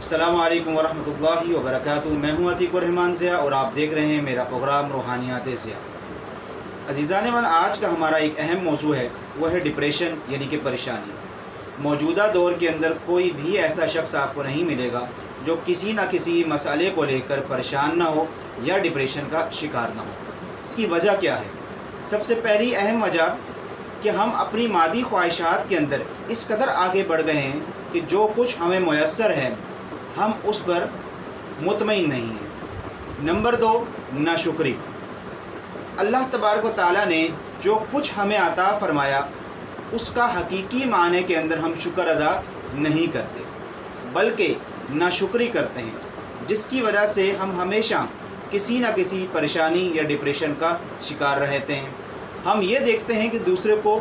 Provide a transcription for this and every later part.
अस्सलामु अलैकुम वरहमतुल्लाहि वबरकातुहू। मैं हूँ अतीक रहमान ज़िया और आप देख रहे हैं मेरा प्रोग्राम रूहानियात ज़िया। अज़ीज़ान मन, आज का हमारा एक अहम मौजू है, वह है डिप्रेशन यानी कि परेशानी। मौजूदा दौर के अंदर कोई भी ऐसा शख्स आपको नहीं मिलेगा जो किसी न किसी मसले को लेकर परेशान ना हो या डिप्रेशन का शिकार ना हो। इसकी वजह क्या है? सबसे पहली अहम वजह कि हम अपनी मादी ख्वाहिशात के अंदर इस कदर आगे बढ़ गए हैं कि जो कुछ हमें मुयस्सर है हम उस पर मुतमईन नहीं हैं। नंबर 2, नाशुक्री। अल्लाह तबारक व तआला ने जो कुछ हमें अता फ़रमाया उसका हकीकी माने के अंदर हम शुक्र अदा नहीं करते, बल्कि नाशुक्री करते हैं, जिसकी वजह से हम हमेशा किसी न किसी परेशानी या डिप्रेशन का शिकार रहते हैं। हम ये देखते हैं कि दूसरे को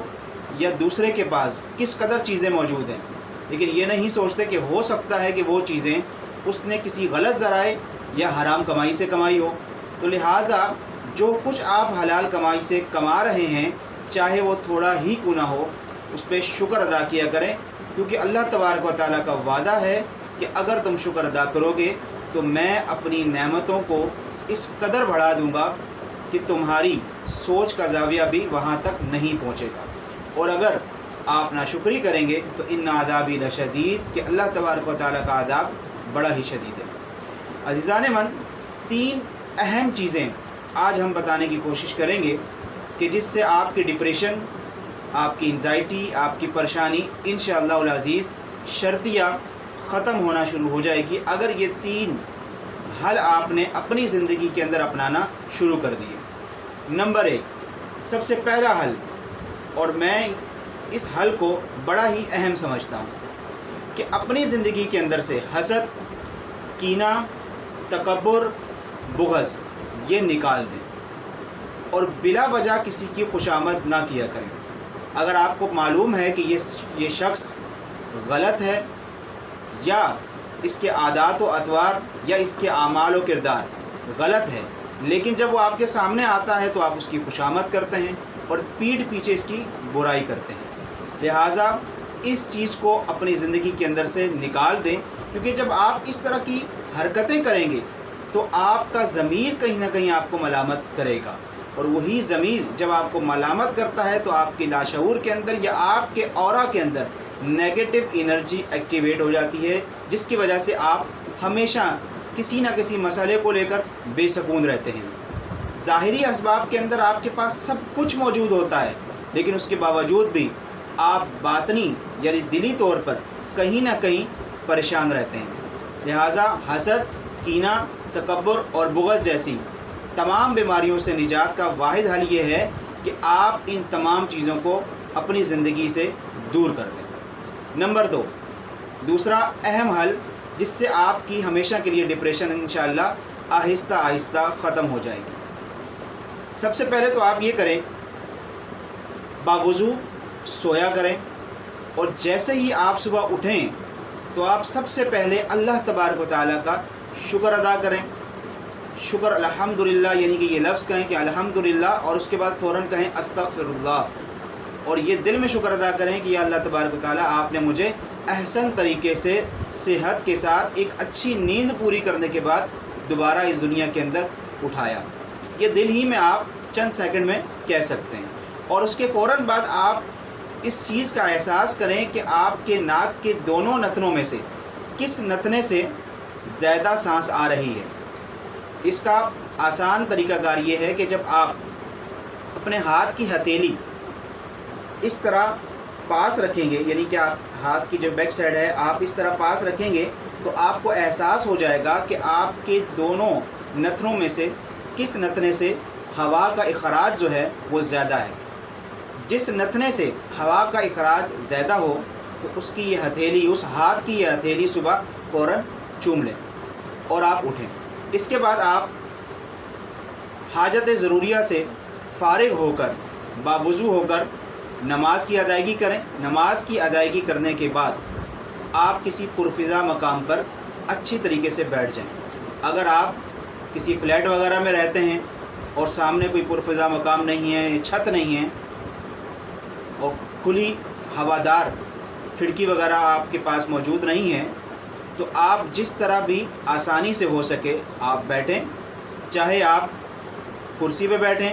या दूसरे के पास किस कदर चीज़ें मौजूद हैं, लेकिन ये नहीं सोचते कि हो सकता है कि वो चीज़ें उसने किसी गलत ज़राए या हराम कमाई से कमाई हो। तो लिहाजा जो कुछ आप हलाल कमाई से कमा रहे हैं, चाहे वो थोड़ा ही क्यों ना हो, उस पर शुक्र अदा किया करें, क्योंकि अल्लाह तबारक व तआला का वादा है कि अगर तुम शुक्र अदा करोगे तो मैं अपनी नेमतों को इस कदर बढ़ा दूँगा कि तुम्हारी सोच का ज़ाविया भी वहाँ तक नहीं पहुँचेगा। और अगर आप नाशुक्री करेंगे तो इन्ना आदाबी लशदीद, कि अल्लाह तबारक व तआला का आदाब बड़ा ही शदीद है। अज़ीज़ान मन, 3 अहम चीज़ें आज हम बताने की कोशिश करेंगे कि जिससे आपकी डिप्रेशन, आपकी एंजाइटी, आपकी परेशानी इंशाअल्लाह अज़ीज़ शर्तिया ख़त्म होना शुरू हो जाएगी अगर ये 3 हल आपने अपनी ज़िंदगी के अंदर अपनाना शुरू कर दिए। नंबर 1, सबसे पहला हल, और मैं इस हल को बड़ा ही अहम समझता हूँ, कि अपनी ज़िंदगी के अंदर से हसद, कीना, तकब्बुर, बुग़्ज़ ये निकाल दें और बिला वजह किसी की खुशामद ना किया करें। अगर आपको मालूम है कि ये शख्स गलत है या इसके आदात व अतवार या इसके आमाल व किरदार गलत है, लेकिन जब वो आपके सामने आता है तो आप उसकी खुशामद करते हैं और पीठ पीछे इसकी बुराई करते हैं। लिहाजा इस चीज़ को अपनी ज़िंदगी के अंदर से निकाल दें, क्योंकि जब आप इस तरह की हरकतें करेंगे तो आपका ज़मीर कहीं ना कहीं आपको मलामत करेगा, और वही ज़मीर जब आपको मलामत करता है तो आपके लाशऊर के अंदर या आपके औरा के अंदर नेगेटिव एनर्जी एक्टिवेट हो जाती है, जिसकी वजह से आप हमेशा किसी न किसी मसले को लेकर बेसकून रहते हैं। ज़ाहिरी असबाब के अंदर आपके पास सब कुछ मौजूद होता है, लेकिन उसके बावजूद भी आप बातनी यानी दिली तौर पर कहीं ना कहीं परेशान रहते हैं। लिहाजा हसद, कीना, तकब्बुर और बुग़्ज़ जैसी तमाम बीमारियों से निजात का वाहिद हल ये है कि आप इन तमाम चीज़ों को अपनी ज़िंदगी से दूर कर दें। नंबर 2, दूसरा अहम हल जिससे आपकी हमेशा के लिए डिप्रेशन इंशाअल्लाह आहिस्ता आहिस्ता ख़त्म हो जाएगी। सबसे पहले तो आप ये करें, बावुज़ू सोया करें, और जैसे ही आप सुबह उठें तो आप सबसे पहले अल्लाह तबारक व तआला का शुक्र अदा करें। शुक्र अल्हम्दुलिल्लाह यानी कि ये लफ्ज़ कहें कि अल्हम्दुलिल्लाह, और उसके बाद फ़ौरन कहें अस्तग़फ़िरुल्लाह, और ये दिल में शुक्र अदा करें कि या अल्लाह तबारक व तआला आपने मुझे अहसन तरीके से सेहत के साथ एक अच्छी नींद पूरी करने के बाद दोबारा इस दुनिया के अंदर उठाया। ये दिल ही में आप चंद सेकंड में कह सकते हैं, और उसके फ़ौरन बाद आप इस चीज़ का एहसास करें कि आपके नाक के दोनों नथनों में से किस नथने से ज़्यादा सांस आ रही है। इसका आसान तरीक़ाकार ये है कि जब आप अपने हाथ की हथेली इस तरह पास रखेंगे, यानी कि आप हाथ की जो बैक साइड है आप इस तरह पास रखेंगे, तो आपको एहसास हो जाएगा कि आपके दोनों नथनों में से किस नथने से हवा का इखराज जो है वो ज़्यादा है। जिस नथने से हवा का इखराज ज़्यादा हो तो उसकी ये हथेली, उस हाथ की ये हथेली सुबह फ़ौरन चूम लें और आप उठें। इसके बाद आप हाजत ज़रूरिया से फ़ारिग होकर बावुज़ू होकर नमाज की अदायगी करें। नमाज की अदायगी करने के बाद आप किसी पुरफ़िज़ा मकाम पर अच्छी तरीके से बैठ जाएं। अगर आप किसी फ्लैट वगैरह में रहते हैं और सामने कोई पुरफ़िज़ा मकाम नहीं है, छत नहीं है और खुली हवादार खिड़की वगैरह आपके पास मौजूद नहीं है, تو آپ جس طرح بھی آسانی سے ہو سکے آپ بیٹھیں، چاہے آپ کرسی پہ بیٹھیں،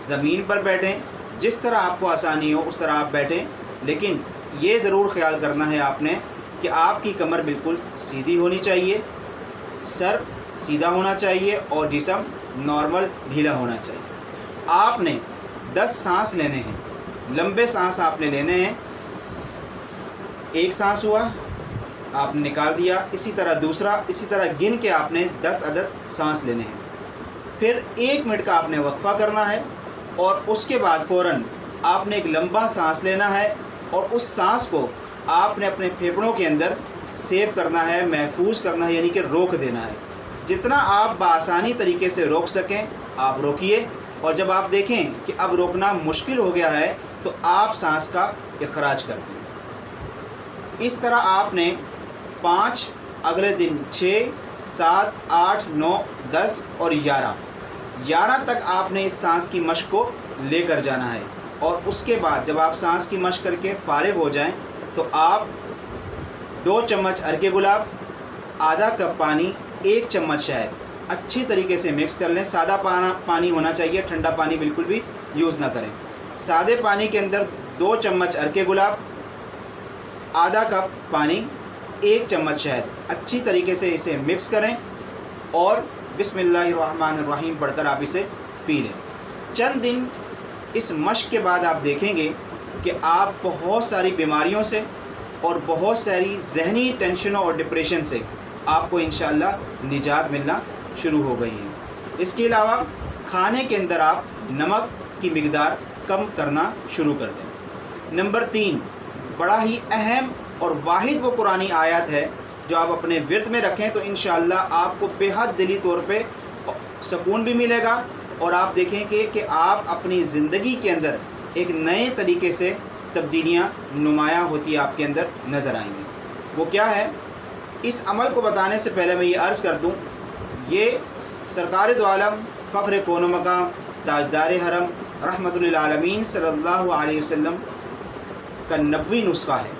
زمین پر بیٹھیں، جس طرح آپ کو آسانی ہو اس طرح آپ بیٹھیں، لیکن یہ ضرور خیال کرنا ہے آپ نے کہ آپ کی کمر بالکل سیدھی ہونی چاہیے، سر سیدھا ہونا چاہیے اور جسم نارمل ڈھیلا ہونا چاہیے۔ آپ نے 10 سانس لینے ہیں، لمبے سانس آپ نے لینے ہیں۔ ایک سانس ہوا آپ نے نکال دیا، اسی طرح دوسرا، اسی طرح گن کے آپ نے 10 عدد سانس لینے ہیں۔ پھر 1 منٹ کا آپ نے وقفہ کرنا ہے اور اس کے بعد فوراً آپ نے ایک لمبا سانس لینا ہے اور اس سانس کو آپ نے اپنے پھیپھڑوں کے اندر سیو کرنا ہے، محفوظ کرنا ہے، یعنی کہ روک دینا ہے۔ جتنا آپ بآسانی طریقے سے روک سکیں آپ روکیے، اور جب آپ دیکھیں کہ اب روکنا مشکل ہو گیا ہے تو آپ سانس کا اخراج کر دیں۔ اس طرح آپ نے 5، اگلے دن 6، 7، 8، 9، 10 اور 11 تک آپ نے اس سانس کی مشق کو لے کر جانا ہے، اور اس کے بعد جب آپ سانس کی مشق کر کے فارغ ہو جائیں تو آپ 2 چمچ عرق گلاب، آدھا کپ پانی، 1 چمچ شہد اچھی طریقے سے مکس کر لیں۔ سادہ پانی ہونا چاہیے، ٹھنڈا پانی بالکل بھی یوز نہ کریں۔ سادے پانی کے اندر 2 چمچ عرق گلاب، آدھا کپ پانی، 1 چمچ شہد اچھی طریقے سے اسے مکس کریں اور بسم اللہ الرحمن الرحیم پڑھ کر آپ اسے پی لیں۔ چند دن اس مشق کے بعد آپ دیکھیں گے کہ آپ بہت ساری بیماریوں سے اور بہت ساری ذہنی ٹینشنوں اور ڈپریشن سے آپ کو انشاءاللہ نجات ملنا شروع ہو گئی ہے۔ اس کے علاوہ کھانے کے اندر آپ نمک کی مقدار کم کرنا شروع کر دیں۔ نمبر 3، بڑا ہی اہم اور واحد وہ قرآنی آیت ہے جو آپ اپنے ورد میں رکھیں تو انشاءاللہ آپ کو بے حد دلی طور پہ سکون بھی ملے گا، اور آپ دیکھیں کہ آپ اپنی زندگی کے اندر ایک نئے طریقے سے تبدیلیاں نمایاں ہوتی آپ کے اندر نظر آئیں گی۔ وہ کیا ہے؟ اس عمل کو بتانے سے پہلے میں یہ عرض کر دوں، یہ سرکار دو عالم فخر کون و مقام تاجدار حرم رحمت للعالمین صلی اللہ علیہ وسلم کا نبوی نسخہ ہے۔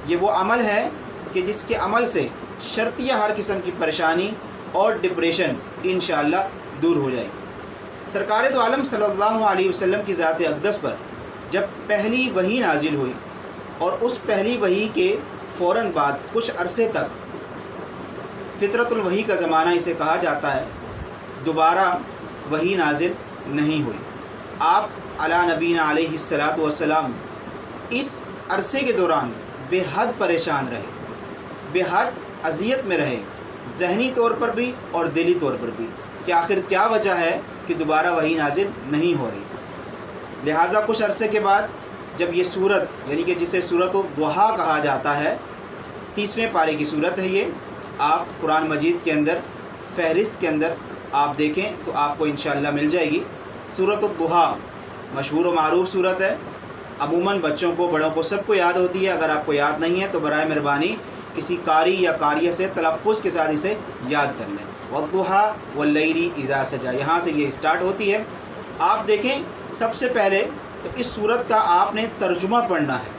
یہ وہ عمل ہے کہ جس کے عمل سے شرطیہ ہر قسم کی پریشانی اور ڈپریشن انشاءاللہ دور ہو جائے گی۔ سرکار دو عالم صلی اللہ علیہ وسلم کی ذات اقدس پر جب پہلی وحی نازل ہوئی اور اس پہلی وحی کے فوراً بعد کچھ عرصے تک فطرت الوحی کا زمانہ اسے کہا جاتا ہے، دوبارہ وحی نازل نہیں ہوئی۔ آپ علی نبینا علیہ الصلاۃ والسلام اس عرصے کے دوران بے حد پریشان رہے، بے حد اذیت میں رہے، ذہنی طور پر بھی اور دلی طور پر بھی، کہ آخر کیا وجہ ہے کہ دوبارہ وحی نازل نہیں ہو رہی۔ لہٰذا کچھ عرصے کے بعد جب یہ سورت، یعنی کہ جسے سورۃ الضحیٰ کہا جاتا ہے، 30ویں پارے کی سورت ہے یہ، آپ قرآن مجید کے اندر فہرست کے اندر آپ دیکھیں تو آپ کو انشاءاللہ مل جائے گی۔ سورۃ الضحیٰ مشہور و معروف سورت ہے، عموماً بچوں کو، بڑوں کو، سب کو یاد ہوتی ہے۔ اگر آپ کو یاد نہیں ہے تو برائے مہربانی کسی قاری یا قاریہ سے تلفظ کے ساتھ اسے یاد کر لیں۔ والضحیٰ واللیل اذا سجا، یہاں سے یہ اسٹارٹ ہوتی ہے۔ آپ دیکھیں سب سے پہلے تو اس سورت کا آپ نے ترجمہ پڑھنا ہے،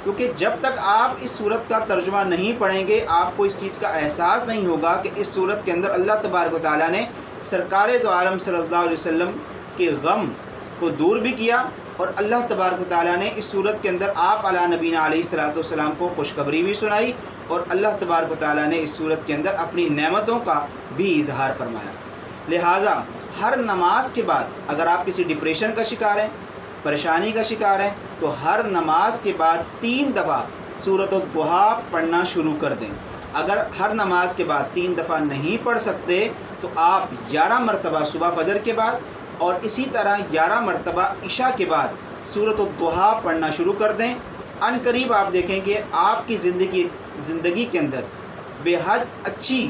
کیونکہ جب تک آپ اس سورت کا ترجمہ نہیں پڑھیں گے آپ کو اس چیز کا احساس نہیں ہوگا کہ اس سورت کے اندر اللہ تبارک و تعالیٰ نے سرکار دو عالم صلی اللہ علیہ وسلم کے غم کو دور بھی کیا، اور اللہ تبارک و تعالیٰ نے اس سورت کے اندر آپ علی نبینا علیہ الصلاۃ والسلام کو خوشخبری بھی سنائی، اور اللہ تبارک و تعالیٰ نے اس سورت کے اندر اپنی نعمتوں کا بھی اظہار فرمایا۔ لہٰذا ہر نماز کے بعد اگر آپ کسی ڈپریشن کا شکار ہیں، پریشانی کا شکار ہیں، تو ہر نماز کے بعد 3 دفعہ سورۃ الضحیٰ پڑھنا شروع کر دیں۔ اگر ہر نماز کے بعد 3 دفعہ نہیں پڑھ سکتے تو آپ 11 مرتبہ صبح فجر کے بعد اور اسی طرح 11 مرتبہ عشاء کے بعد سورۃ الضحیٰ پڑھنا شروع کر دیں۔ عن قریب آپ دیکھیں گے آپ کی زندگی کے اندر بے حد اچھی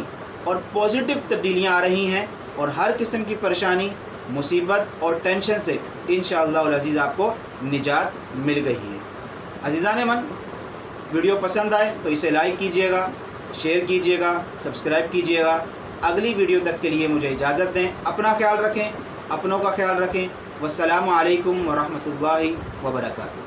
اور پازیٹیو تبدیلیاں آ رہی ہیں، اور ہر قسم کی پریشانی، مصیبت اور ٹینشن سے انشاءاللہ العزیز آپ کو نجات مل گئی ہے۔ عزیزان من، ویڈیو پسند آئے تو اسے لائک کیجئے گا، شیئر کیجئے گا، سبسکرائب کیجئے گا۔ اگلی ویڈیو تک کے لیے مجھے اجازت دیں، اپنا خیال رکھیں، اپنوں کا خیال رکھیں۔ والسلام علیکم ورحمۃ اللہ وبرکاتہ۔